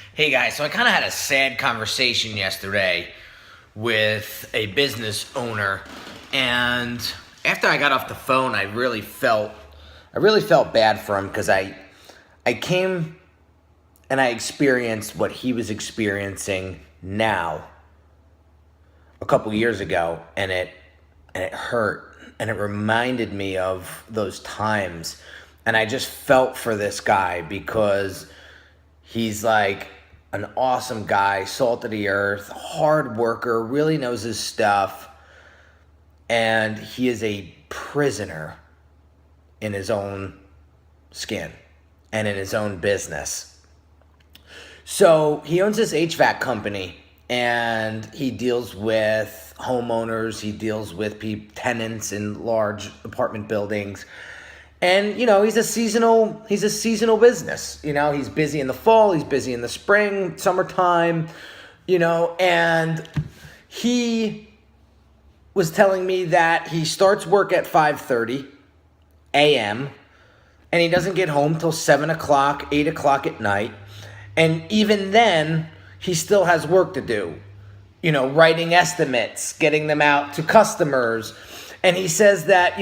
Hey guys, so I kind of had a sad conversation yesterday with a business owner, and after I got off the phone, I really felt bad for him because I came and I experienced what he was experiencing now a couple years ago, and it hurt, and it reminded me of those times, and I just felt for this guy because he's like an awesome guy, salt of the earth, hard worker, really knows his stuff, and he is a prisoner in his own skin and in his own business. So he owns this HVAC company, and he deals with homeowners, he deals with tenants in large apartment buildings. And he's a seasonal business. He's busy in the fall, he's busy in the spring, summertime, and he was telling me that he starts work at 5:30 a.m. and he doesn't get home till 7 o'clock, 8 o'clock at night. And even then, he still has work to do, writing estimates, getting them out to customers. And he says that,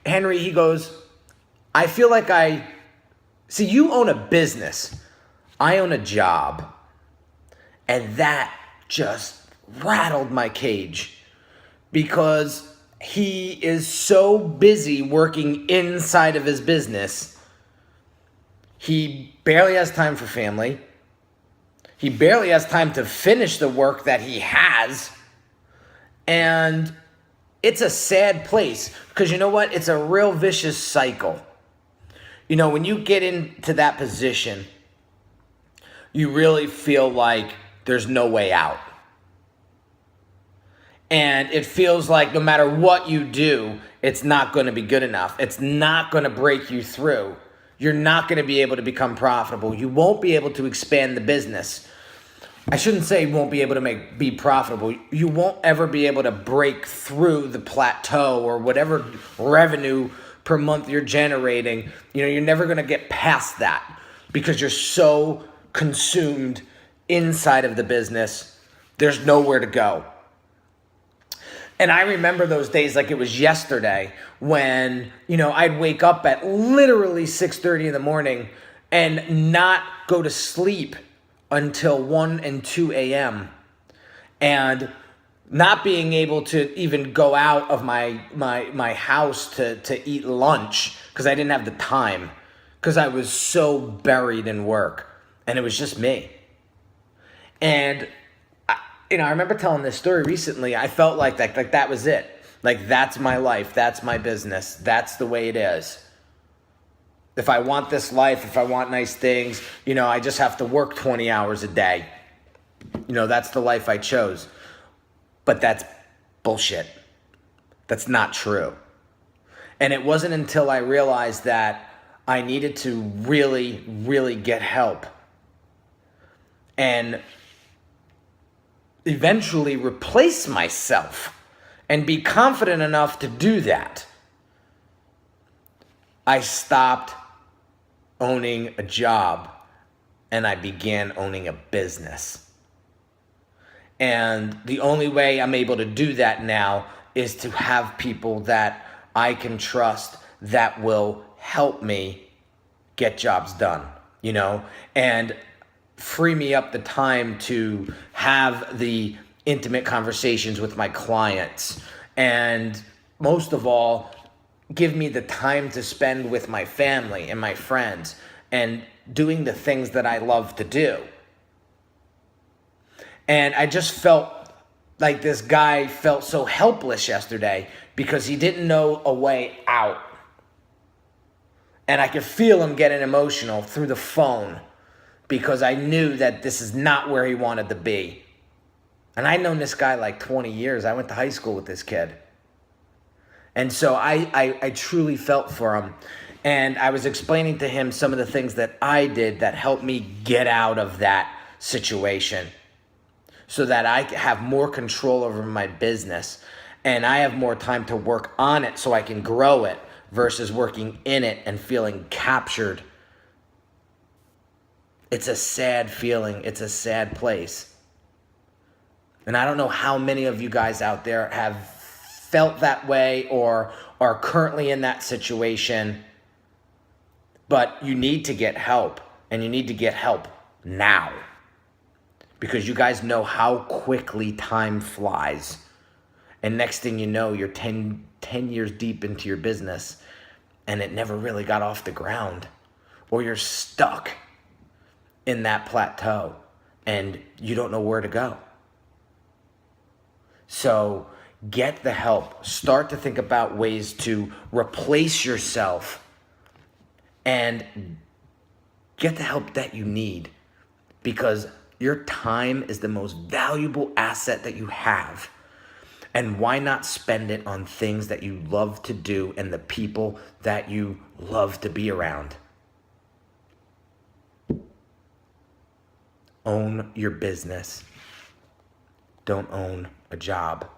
Henry, he goes, I feel like see, you own a business. I own a job. And that just rattled my cage because he is so busy working inside of his business. He barely has time for family. He barely has time to finish the work that he has. And it's a sad place because you know what? It's a real vicious cycle. When you get into that position, you really feel like there's no way out. And it feels like no matter what you do, it's not going to be good enough. It's not going to break you through. You're not going to be able to become profitable. You won't be able to expand the business. I shouldn't say you won't be able to be profitable. You won't ever be able to break through the plateau or whatever revenue per month you're generating. You're never going to get past that because you're so consumed inside of the business. There's nowhere to go. And I remember those days like it was yesterday when, I'd wake up at literally 6:30 in the morning and not go to sleep until 1 and 2 a.m. and not being able to even go out of my house to eat lunch because I didn't have the time because I was so buried in work and it was just me. And I remember telling this story recently. I felt like that was it. Like that's my life, that's my business, that's the way it is. If I want this life, if I want nice things, I just have to work 20 hours a day. That's the life I chose. But that's bullshit. That's not true. And it wasn't until I realized that I needed to really, really get help and eventually replace myself and be confident enough to do that, I stopped owning a job and I began owning a business. And the only way I'm able to do that now is to have people that I can trust that will help me get jobs done, and free me up the time to have the intimate conversations with my clients. And most of all, give me the time to spend with my family and my friends and doing the things that I love to do. And I just felt like this guy felt so helpless yesterday because he didn't know a way out. And I could feel him getting emotional through the phone because I knew that this is not where he wanted to be. And I'd known this guy like 20 years. I went to high school with this kid. And so I truly felt for him. And I was explaining to him some of the things that I did that helped me get out of that situation so that I have more control over my business and I have more time to work on it so I can grow it versus working in it and feeling captured It's a sad feeling. It's a sad place. And I don't know how many of you guys out there have felt that way or are currently in that situation, but you need to get help, and you need to get help now, because you guys know how quickly time flies. And next thing you know, you're 10 years deep into your business and it never really got off the ground, or you're stuck in that plateau and you don't know where to go. So get the help. Start to think about ways to replace yourself and get the help that you need, because your time is the most valuable asset that you have. And why not spend it on things that you love to do and the people that you love to be around? Own your business. Don't own a job.